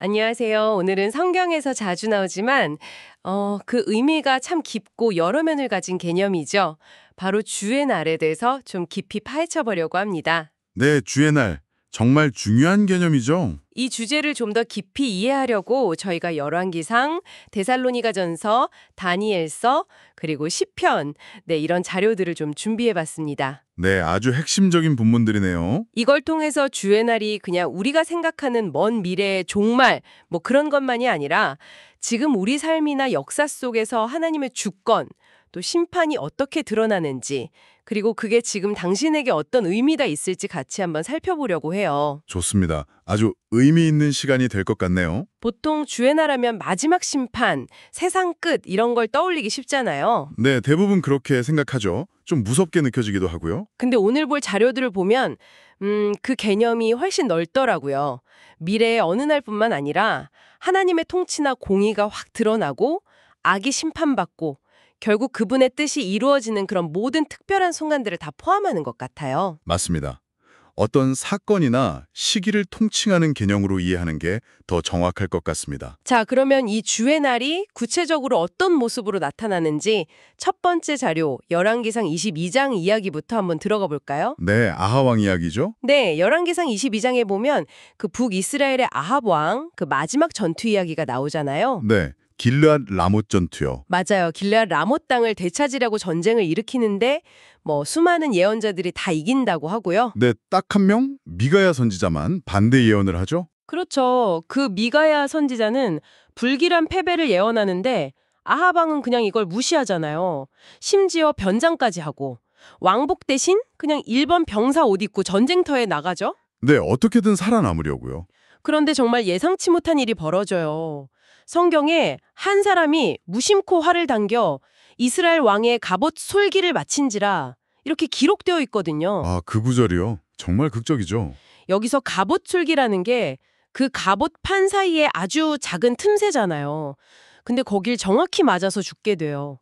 안녕하세요. 오늘은 성경에서 자주 나오지만 그 의미가 참 깊고 여러 면을 가진 개념이죠. 바로 주의 날에 대해서 좀 깊이 파헤쳐 보려고 합니다. 네, 주의 날. 정말 중요한 개념이죠. 이 주제를 좀 더 깊이 이해하려고 저희가 열왕기상, 데살로니가전서, 다니엘서, 그리고 시편, 이런 자료들을 좀 준비해 봤습니다. 네, 아주 핵심적인 본문들이네요. 이걸 통해서 주의 날이 그냥 우리가 생각하는 먼 미래의 종말, 그런 것만이 아니라 지금 우리 삶이나 역사 속에서 하나님의 주권, 또 심판이 어떻게 드러나는지, 그리고 그게 지금 당신에게 어떤 의미가 있을지 같이 한번 살펴보려고 해요. 좋습니다. 아주 의미 있는 시간이 될 것 같네요. 보통 주의 날하면 마지막 심판, 세상 끝 이런 걸 떠올리기 쉽잖아요. 네, 대부분 그렇게 생각하죠. 좀 무섭게 느껴지기도 하고요. 근데 오늘 볼 자료들을 보면 그 개념이 훨씬 넓더라고요. 미래의 어느 날뿐만 아니라 하나님의 통치나 공의가 확 드러나고 악이 심판받고 결국 그분의 뜻이 이루어지는 그런 모든 특별한 순간들을 다 포함하는 것 같아요. 맞습니다. 어떤 사건이나 시기를 통칭하는 개념으로 이해하는 게 더 정확할 것 같습니다. 자, 그러면 이 주의 날이 구체적으로 어떤 모습으로 나타나는지 첫 번째 자료, 열왕기상 22장 이야기부터 한번 들어가 볼까요? 네, 아하왕 이야기죠? 네, 열왕기상 22장에 보면 그 북이스라엘의 아합 왕, 그 마지막 전투 이야기가 나오잖아요. 네, 길르앗 라못 전투요. 맞아요. 길르앗 라못 땅을 되찾으려고 전쟁을 일으키는데 수많은 예언자들이 다 이긴다고 하고요. 네, 딱 한 명 미가야 선지자만 반대 예언을 하죠? 그렇죠. 그 미가야 선지자는 불길한 패배를 예언하는데 아합 왕은 그냥 이걸 무시하잖아요. 심지어 변장까지 하고 왕복 대신 그냥 일본 병사 옷 입고 전쟁터에 나가죠. 네, 어떻게든 살아남으려고요. 그런데 정말 예상치 못한 일이 벌어져요. 성경에 한 사람이 무심코 활을 당겨 이스라엘 왕의 갑옷 솔기를 마친지라 이렇게 기록되어 있거든요. 아, 그 구절이요? 정말 극적이죠. 여기서 갑옷 솔기라는 게 그 갑옷 판 사이에 아주 작은 틈새잖아요. 근데 거길 정확히 맞아서 죽게 돼요.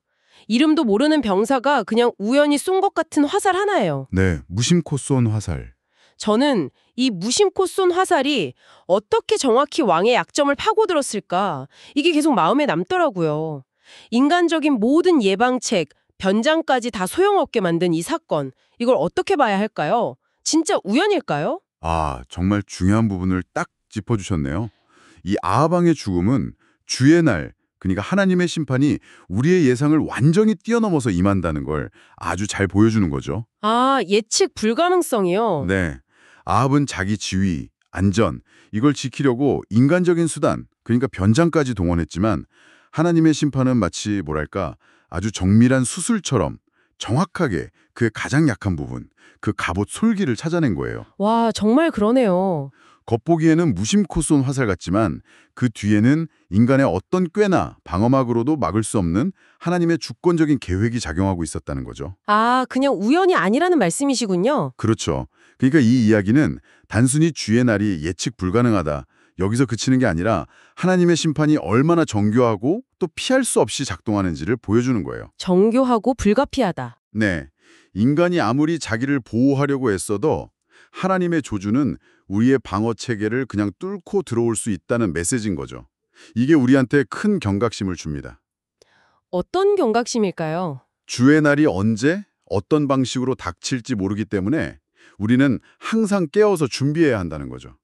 이름도 모르는 병사가 그냥 우연히 쏜 것 같은 화살 하나예요. 네, 무심코 쏜 화살. 저는 이 무심코 쏜 화살이 어떻게 정확히 왕의 약점을 파고들었을까? 이게 계속 마음에 남더라고요. 인간적인 모든 예방책, 변장까지 다 소용없게 만든 이 사건, 이걸 어떻게 봐야 할까요? 진짜 우연일까요? 아, 정말 중요한 부분을 딱 짚어주셨네요. 이 아하방의 죽음은 주의 날, 그러니까 하나님의 심판이 우리의 예상을 완전히 뛰어넘어서 임한다는 걸 아주 잘 보여주는 거죠. 아, 예측 불가능성이요? 네, 아합은 자기 지위, 안전, 이걸 지키려고 인간적인 수단, 그러니까 변장까지 동원했지만 하나님의 심판은 마치 뭐랄까 아주 정밀한 수술처럼 정확하게 그의 가장 약한 부분, 그 갑옷 솔기를 찾아낸 거예요. 와, 정말 그러네요. 겉보기에는 무심코 쏜 화살 같지만 그 뒤에는 인간의 어떤 꾀나 방어막으로도 막을 수 없는 하나님의 주권적인 계획이 작용하고 있었다는 거죠. 아, 그냥 우연이 아니라는 말씀이시군요. 그렇죠. 그러니까 이 이야기는 단순히 주의 날이 예측 불가능하다, 여기서 그치는 게 아니라 하나님의 심판이 얼마나 정교하고 또 피할 수 없이 작동하는지를 보여주는 거예요. 정교하고 불가피하다. 네, 인간이 아무리 자기를 보호하려고 애써도 하나님의 조주는 우리의 방어 체계를 그냥 뚫고 들어올 수 있다는 메시지인 거죠. 이게 우리한테 큰 경각심을 줍니다. 어떤 경각심일까요? 주의 날이 언제, 어떤 방식으로 닥칠지 모르기 때문에 우리는 항상 깨어서 준비해야 한다는 거죠.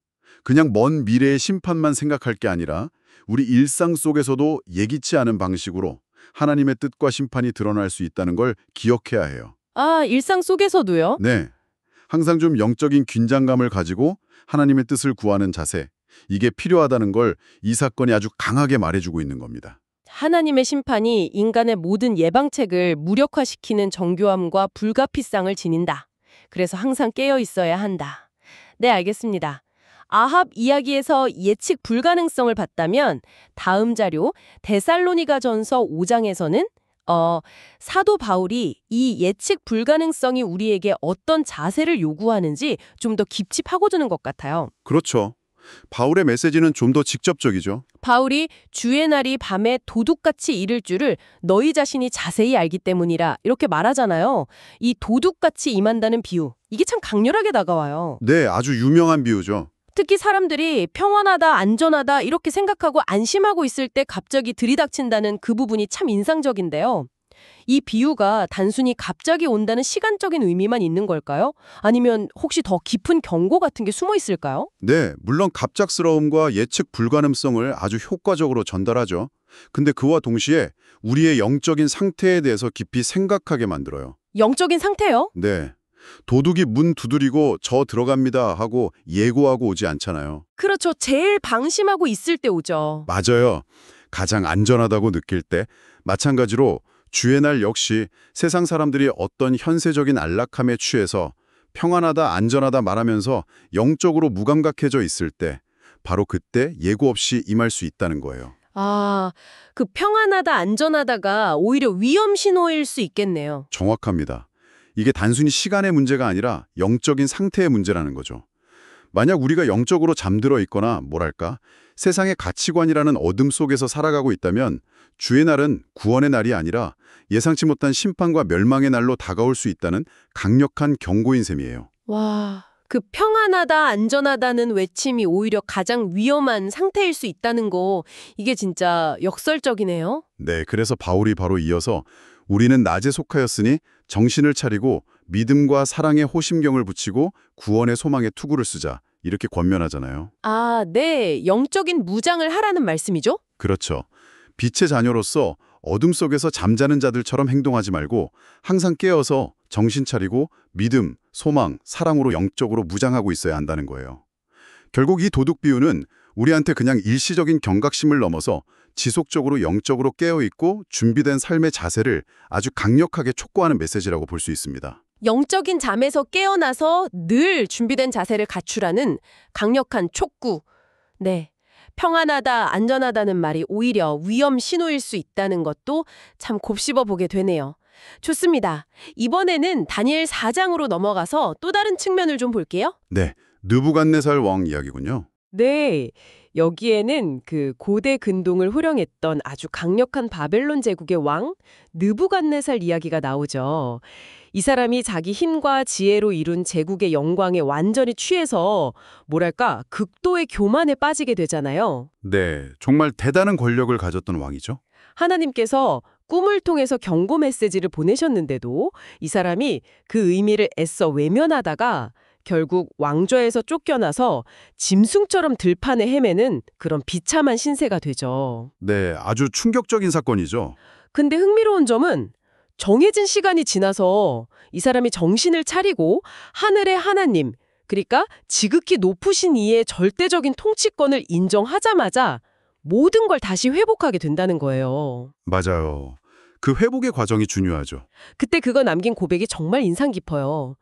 그냥 먼 미래의 심판만 생각할 게 아니라 우리 일상 속에서도 예기치 않은 방식으로 하나님의 뜻과 심판이 드러날 수 있다는 걸 기억해야 해요. 아, 일상 속에서도요? 네, 항상 좀 영적인 긴장감을 가지고 하나님의 뜻을 구하는 자세, 이게 필요하다는 걸 이 사건이 아주 강하게 말해주고 있는 겁니다. 하나님의 심판이 인간의 모든 예방책을 무력화시키는 정교함과 불가피성을 지닌다. 그래서 항상 깨어 있어야 한다. 네, 알겠습니다. 아합 이야기에서 예측 불가능성을 봤다면 다음 자료 데살로니가전서 5장에서는 사도 바울이 이 예측 불가능성이 우리에게 어떤 자세를 요구하는지 좀 더 깊이 파고드는 것 같아요. 그렇죠. 바울의 메시지는 좀 더 직접적이죠. 바울이 주의 날이 밤에 도둑같이 이를 줄을 너희 자신이 자세히 알기 때문이라 이렇게 말하잖아요. 이 도둑같이 임한다는 비유, 이게 참 강렬하게 다가와요. 네, 아주 유명한 비유죠. 특히 사람들이 평안하다, 안전하다 이렇게 생각하고 안심하고 있을 때 갑자기 들이닥친다는 그 부분이 참 인상적인데요. 이 비유가 단순히 갑자기 온다는 시간적인 의미만 있는 걸까요? 아니면 혹시 더 깊은 경고 같은 게 숨어 있을까요? 네, 물론 갑작스러움과 예측 불가능성을 아주 효과적으로 전달하죠. 근데 그와 동시에 우리의 영적인 상태에 대해서 깊이 생각하게 만들어요. 영적인 상태요? 네. 도둑이 문 두드리고 저 들어갑니다 하고 예고하고 오지 않잖아요. 그렇죠. 제일 방심하고 있을 때 오죠. 맞아요. 가장 안전하다고 느낄 때 마찬가지로 주의 날 역시 세상 사람들이 어떤 현세적인 안락함에 취해서 평안하다, 안전하다 말하면서 영적으로 무감각해져 있을 때 바로 그때 예고 없이 임할 수 있다는 거예요. 아, 그 평안하다, 안전하다가 오히려 위험 신호일 수 있겠네요. 정확합니다. 이게 단순히 시간의 문제가 아니라 영적인 상태의 문제라는 거죠. 만약 우리가 영적으로 잠들어 있거나 뭐랄까 세상의 가치관이라는 어둠 속에서 살아가고 있다면 주의 날은 구원의 날이 아니라 예상치 못한 심판과 멸망의 날로 다가올 수 있다는 강력한 경고인 셈이에요. 와, 그 평안하다, 안전하다는 외침이 오히려 가장 위험한 상태일 수 있다는 거, 이게 진짜 역설적이네요. 네, 그래서 바울이 바로 이어서 우리는 낮에 속하였으니 정신을 차리고 믿음과 사랑의 호심경을 붙이고 구원의 소망의 투구를 쓰자 이렇게 권면하잖아요. 아, 네. 영적인 무장을 하라는 말씀이죠? 그렇죠. 빛의 자녀로서 어둠 속에서 잠자는 자들처럼 행동하지 말고 항상 깨어서 정신 차리고 믿음, 소망, 사랑으로 영적으로 무장하고 있어야 한다는 거예요. 결국 이 도둑 비유는 우리한테 그냥 일시적인 경각심을 넘어서 지속적으로 영적으로 깨어있고 준비된 삶의 자세를 아주 강력하게 촉구하는 메시지라고 볼 수 있습니다. 영적인 잠에서 깨어나서 늘 준비된 자세를 갖추라는 강력한 촉구. 네. 평안하다, 안전하다는 말이 오히려 위험 신호일 수 있다는 것도 참 곱씹어 보게 되네요. 좋습니다. 이번에는 다니엘 4장으로 넘어가서 또 다른 측면을 좀 볼게요. 네, 느부갓네살 왕 이야기군요. 네. 여기에는 그 고대 근동을 호령했던 아주 강력한 바벨론 제국의 왕 느부갓네살 이야기가 나오죠. 이 사람이 자기 힘과 지혜로 이룬 제국의 영광에 완전히 취해서 뭐랄까 극도의 교만에 빠지게 되잖아요. 네, 정말 대단한 권력을 가졌던 왕이죠. 하나님께서 꿈을 통해서 경고 메시지를 보내셨는데도 이 사람이 그 의미를 애써 외면하다가 결국 왕좌에서 쫓겨나서 짐승처럼 들판에 헤매는 그런 비참한 신세가 되죠. 네, 아주 충격적인 사건이죠. 근데 흥미로운 점은 정해진 시간이 지나서 이 사람이 정신을 차리고 하늘의 하나님, 그러니까 지극히 높으신 이의 절대적인 통치권을 인정하자마자 모든 걸 다시 회복하게 된다는 거예요. 맞아요. 그 회복의 과정이 중요하죠. 그때 그거 남긴 고백이 정말 인상 깊어요.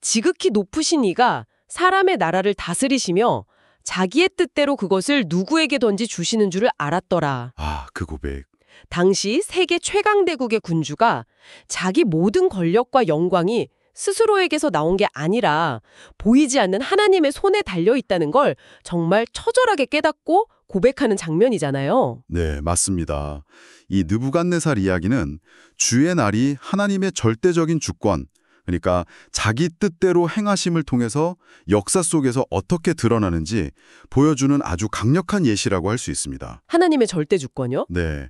지극히 높으신 이가 사람의 나라를 다스리시며 자기의 뜻대로 그것을 누구에게든지 주시는 줄을 알았더라. 아, 그 고백. 당시 세계 최강대국의 군주가 자기 모든 권력과 영광이 스스로에게서 나온 게 아니라 보이지 않는 하나님의 손에 달려 있다는 걸 정말 처절하게 깨닫고 고백하는 장면이잖아요. 네, 맞습니다. 이 느부갓네살 이야기는 주의 날이 하나님의 절대적인 주권, 그러니까 자기 뜻대로 행하심을 통해서 역사 속에서 어떻게 드러나는지 보여주는 아주 강력한 예시라고 할 수 있습니다. 하나님의 절대 주권이요? 네.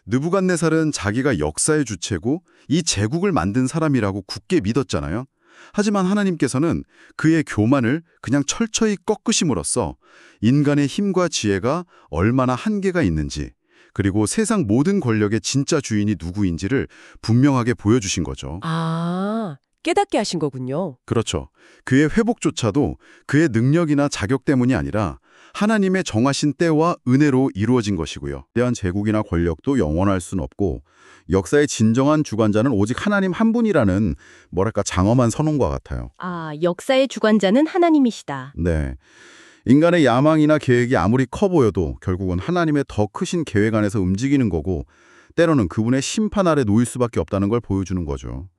느부갓네살은 자기가 역사의 주체고 이 제국을 만든 사람이라고 굳게 믿었잖아요. 하지만 하나님께서는 그의 교만을 그냥 철저히 꺾으심으로써 인간의 힘과 지혜가 얼마나 한계가 있는지, 그리고 세상 모든 권력의 진짜 주인이 누구인지를 분명하게 보여주신 거죠. 아, 깨닫게 하신 거군요. 그렇죠. 그의 회복조차도 그의 능력이나 자격 때문이 아니라 하나님의 정하신 때와 은혜로 이루어진 것이고요. 대한 제국이나 권력도 영원할 수는 없고 역사의 진정한 주관자는 오직 하나님 한 분이라는 뭐랄까 장엄한 선언과 같아요. 아, 역사의 주관자는 하나님이시다. 네. 인간의 야망이나 계획이 아무리 커 보여도 결국은 하나님의 더 크신 계획 안에서 움직이는 거고 때로는 그분의 심판 아래 놓일 수밖에 없다는 걸 보여주는 거죠.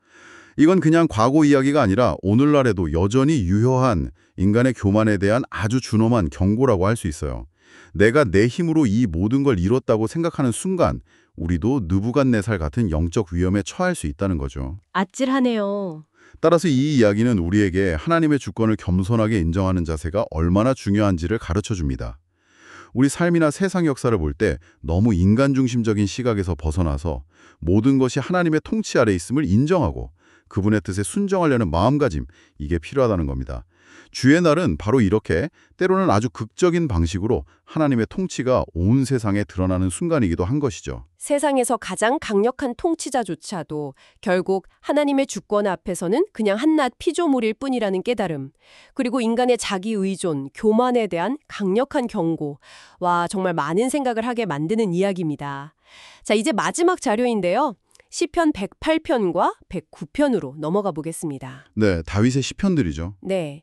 이건 그냥 과거 이야기가 아니라 오늘날에도 여전히 유효한 인간의 교만에 대한 아주 준엄한 경고라고 할 수 있어요. 내가 내 힘으로 이 모든 걸 이뤘다고 생각하는 순간 우리도 느부갓네살 같은 영적 위험에 처할 수 있다는 거죠. 아찔하네요. 따라서 이 이야기는 우리에게 하나님의 주권을 겸손하게 인정하는 자세가 얼마나 중요한지를 가르쳐 줍니다. 우리 삶이나 세상 역사를 볼 때 너무 인간 중심적인 시각에서 벗어나서 모든 것이 하나님의 통치 아래 있음을 인정하고 그분의 뜻에 순종하려는 마음가짐, 이게 필요하다는 겁니다. 주의 날은 바로 이렇게 때로는 아주 극적인 방식으로 하나님의 통치가 온 세상에 드러나는 순간이기도 한 것이죠. 세상에서 가장 강력한 통치자조차도 결국 하나님의 주권 앞에서는 그냥 한낱 피조물일 뿐이라는 깨달음, 그리고 인간의 자기 의존, 교만에 대한 강력한 경고, 와, 정말 많은 생각을 하게 만드는 이야기입니다. 자, 이제 마지막 자료인데요. 시편 108편과 109편으로 넘어가 보겠습니다. 네, 다윗의 시편들이죠. 네.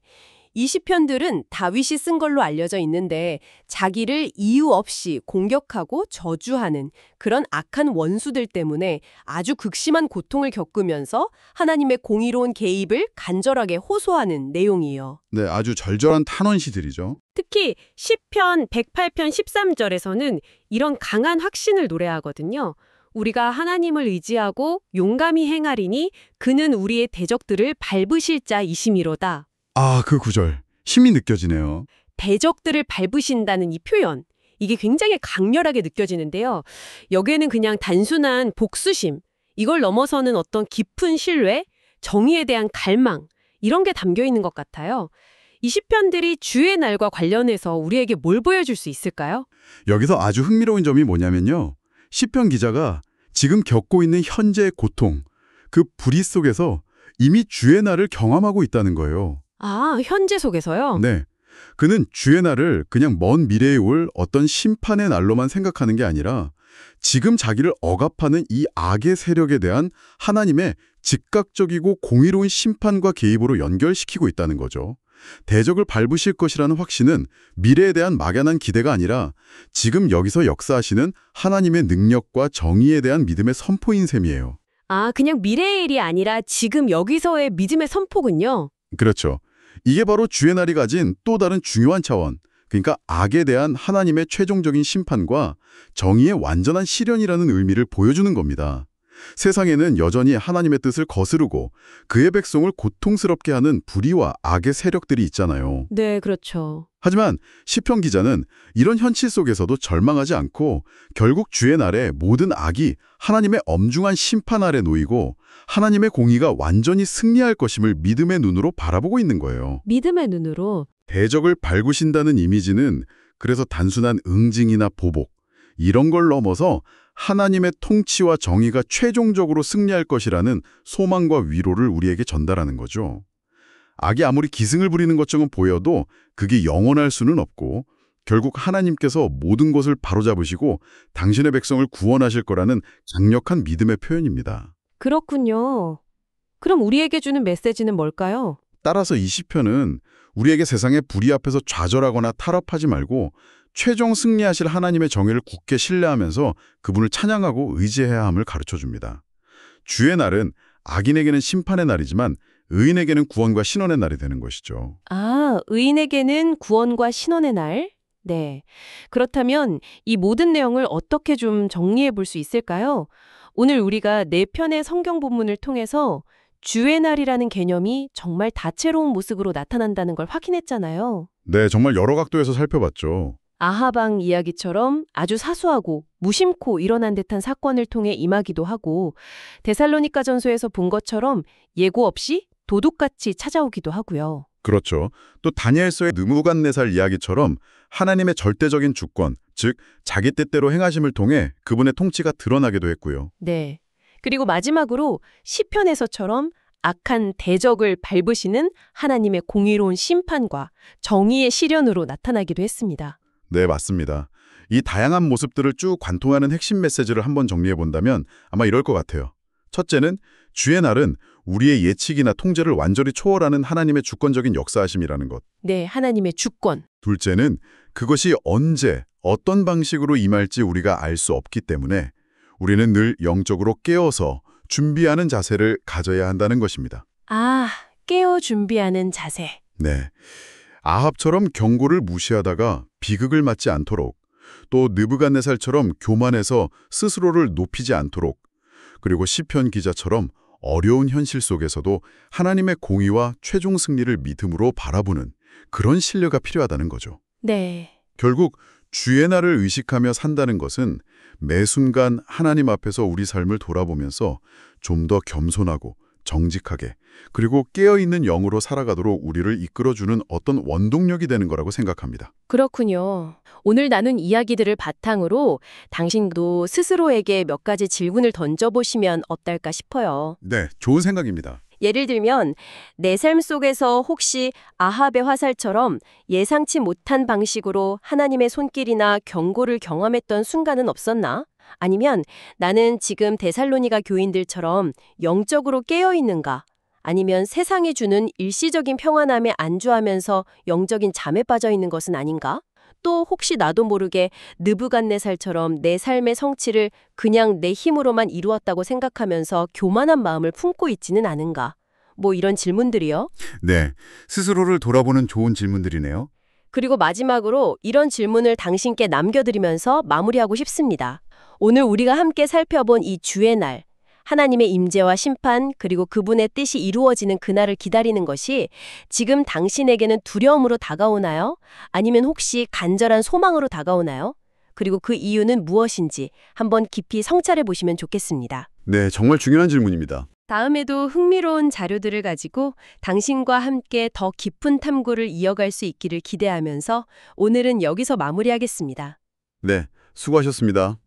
이 시편들은 다윗이 쓴 걸로 알려져 있는데 자기를 이유 없이 공격하고 저주하는 그런 악한 원수들 때문에 아주 극심한 고통을 겪으면서 하나님의 공의로운 개입을 간절하게 호소하는 내용이에요. 네, 아주 절절한 탄원시들이죠. 특히 시편 108편 13절에서는 이런 강한 확신을 노래하거든요. 우리가 하나님을 의지하고 용감히 행하리니 그는 우리의 대적들을 밟으실 자이심이로다. 아, 그 구절. 힘이 느껴지네요. 대적들을 밟으신다는 이 표현, 이게 굉장히 강렬하게 느껴지는데요. 여기에는 그냥 단순한 복수심, 이걸 넘어서는 어떤 깊은 신뢰, 정의에 대한 갈망, 이런 게 담겨 있는 것 같아요. 이 시편들이 주의 날과 관련해서 우리에게 뭘 보여줄 수 있을까요? 여기서 아주 흥미로운 점이 뭐냐면요. 시편 기자가 지금 겪고 있는 현재의 고통, 그 불의 속에서 이미 주의 날을 경험하고 있다는 거예요. 아, 현재 속에서요? 네. 그는 주의 날을 그냥 먼 미래에 올 어떤 심판의 날로만 생각하는 게 아니라 지금 자기를 억압하는 이 악의 세력에 대한 하나님의 즉각적이고 공의로운 심판과 개입으로 연결시키고 있다는 거죠. 대적을 밟으실 것이라는 확신은 미래에 대한 막연한 기대가 아니라 지금 여기서 역사하시는 하나님의 능력과 정의에 대한 믿음의 선포인 셈이에요. 아, 그냥 미래의 일이 아니라 지금 여기서의 믿음의 선포군요. 그렇죠. 이게 바로 주의 날이 가진 또 다른 중요한 차원, 그러니까 악에 대한 하나님의 최종적인 심판과 정의의 완전한 실현이라는 의미를 보여주는 겁니다. 세상에는 여전히 하나님의 뜻을 거스르고 그의 백성을 고통스럽게 하는 불의와 악의 세력들이 있잖아요. 네, 그렇죠. 하지만 시편 기자는 이런 현실 속에서도 절망하지 않고 결국 주의 날에 모든 악이 하나님의 엄중한 심판 아래 놓이고 하나님의 공의가 완전히 승리할 것임을 믿음의 눈으로 바라보고 있는 거예요. 믿음의 눈으로. 대적을 밟으신다는 이미지는 그래서 단순한 응징이나 보복, 이런 걸 넘어서 하나님의 통치와 정의가 최종적으로 승리할 것이라는 소망과 위로를 우리에게 전달하는 거죠. 악이 아무리 기승을 부리는 것처럼 보여도 그게 영원할 수는 없고 결국 하나님께서 모든 것을 바로잡으시고 당신의 백성을 구원하실 거라는 강력한 믿음의 표현입니다. 그렇군요. 그럼 우리에게 주는 메시지는 뭘까요? 따라서 이 시편은 우리에게 세상의 불의 앞에서 좌절하거나 타협하지 말고 최종 승리하실 하나님의 정의를 굳게 신뢰하면서 그분을 찬양하고 의지해야 함을 가르쳐줍니다. 주의 날은 악인에게는 심판의 날이지만 의인에게는 구원과 신원의 날이 되는 것이죠. 아, 의인에게는 구원과 신원의 날? 네. 그렇다면 이 모든 내용을 어떻게 좀 정리해 볼 수 있을까요? 오늘 우리가 4편의 성경 본문을 통해서 주의 날이라는 개념이 정말 다채로운 모습으로 나타난다는 걸 확인했잖아요. 네, 정말 여러 각도에서 살펴봤죠. 아하방 이야기처럼 아주 사소하고 무심코 일어난 듯한 사건을 통해 임하기도 하고 데살로니가전서에서 본 것처럼 예고 없이 도둑같이 찾아오기도 하고요. 그렇죠. 또 다니엘서의 느부갓네살 이야기처럼 하나님의 절대적인 주권, 즉 자기 뜻대로 행하심을 통해 그분의 통치가 드러나기도 했고요. 네. 그리고 마지막으로 시편에서처럼 악한 대적을 밟으시는 하나님의 공의로운 심판과 정의의 실현으로 나타나기도 했습니다. 네, 맞습니다. 이 다양한 모습들을 쭉 관통하는 핵심 메시지를 한번 정리해 본다면 아마 이럴 것 같아요. 첫째는 주의 날은 우리의 예측이나 통제를 완전히 초월하는 하나님의 주권적인 역사하심이라는 것. 네, 하나님의 주권. 둘째는 그것이 언제, 어떤 방식으로 임할지 우리가 알 수 없기 때문에 우리는 늘 영적으로 깨어서 준비하는 자세를 가져야 한다는 것입니다. 아, 깨어 준비하는 자세. 네. 아합처럼 경고를 무시하다가 비극을 맞지 않도록, 또 느부갓네살처럼 교만해서 스스로를 높이지 않도록, 그리고 시편 기자처럼 어려운 현실 속에서도 하나님의 공의와 최종 승리를 믿음으로 바라보는 그런 신뢰가 필요하다는 거죠. 네. 결국 주의 날을 의식하며 산다는 것은 매 순간 하나님 앞에서 우리 삶을 돌아보면서 좀 더 겸손하고 정직하게, 그리고 깨어있는 영으로 살아가도록 우리를 이끌어주는 어떤 원동력이 되는 거라고 생각합니다. 그렇군요. 오늘 나눈 이야기들을 바탕으로 당신도 스스로에게 몇 가지 질문을 던져보시면 어떨까 싶어요. 네, 좋은 생각입니다. 예를 들면 내 삶 속에서 혹시 아합의 화살처럼 예상치 못한 방식으로 하나님의 손길이나 경고를 경험했던 순간은 없었나? 아니면 나는 지금 데살로니가 교인들처럼 영적으로 깨어있는가? 아니면 세상이 주는 일시적인 평안함에 안주하면서 영적인 잠에 빠져 있는 것은 아닌가? 또 혹시 나도 모르게 느부갓네살처럼 내 삶의 성취를 그냥 내 힘으로만 이루었다고 생각하면서 교만한 마음을 품고 있지는 않은가? 뭐 이런 질문들이요. 네, 스스로를 돌아보는 좋은 질문들이네요. 그리고 마지막으로 이런 질문을 당신께 남겨드리면서 마무리하고 싶습니다. 오늘 우리가 함께 살펴본 이 주의 날, 하나님의 임재와 심판, 그리고 그분의 뜻이 이루어지는 그날을 기다리는 것이 지금 당신에게는 두려움으로 다가오나요? 아니면 혹시 간절한 소망으로 다가오나요? 그리고 그 이유는 무엇인지 한번 깊이 성찰해 보시면 좋겠습니다. 네, 정말 중요한 질문입니다. 다음에도 흥미로운 자료들을 가지고 당신과 함께 더 깊은 탐구를 이어갈 수 있기를 기대하면서 오늘은 여기서 마무리하겠습니다. 네, 수고하셨습니다.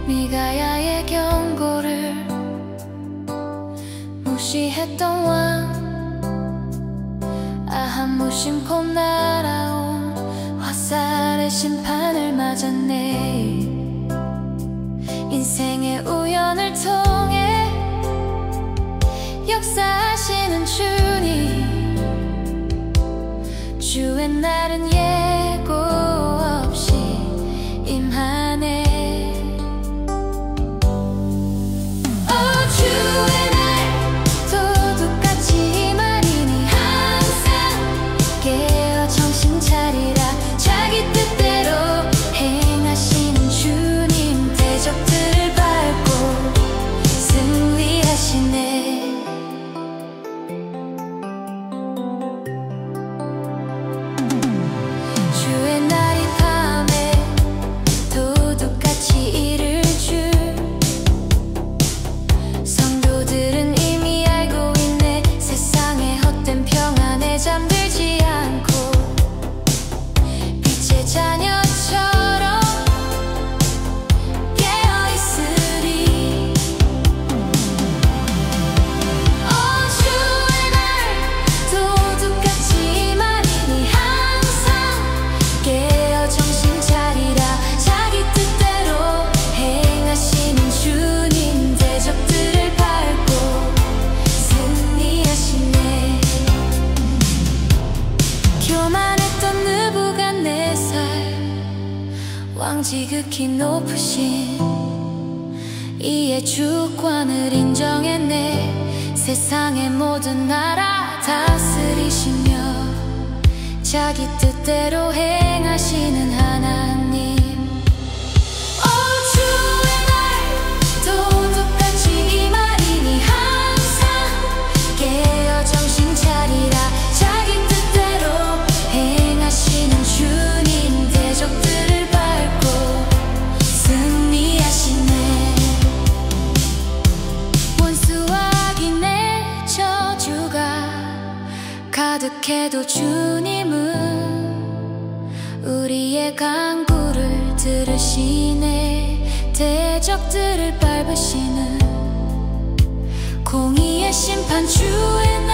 미가야의 경고를 무시했던 왕, 아합 무심코 날아온 화살의 심판을 맞았네. 인생의 우연을 통해 역사하시는 주님, 주의 날은 예고 없이 임하네. 주의 날도 똑같이 임하리니 항상 깨어 정신 차리라. 자기 뜻대로 행하시는 주님, 대적들을 밟고 승리하시네. 주의 날이 밤에 도 똑같이 이를 줄 성도들은 이미 알고 있네. 세상의 헛된 평안에 잠들지 않고 빛의 자녀처럼 깨어있으리. 주의 날도 똑같이 임하리니 항상 깨어 정신 차리라. 자기 뜻대로 행하시는 주님, 대적들을 밟고 승리하시네. 교만했던 느부갓네살 왕 지극히 높으신 이의 주권을 인정했네. 세상의 모든 나라 다스리시며 자기 뜻대로 행하시는 하나님. 주의 날도 똑같이 임하리니 항상 깨어 정신 차리라. 자기 뜻대로 행하시는 주님, 대적들을 밟고 승리하시네. 원수와 악인의 저주가 가득해도 주님은 우리의 간구를 들으시네. 대적들을 밟으시는 공의의 심판, 주의 날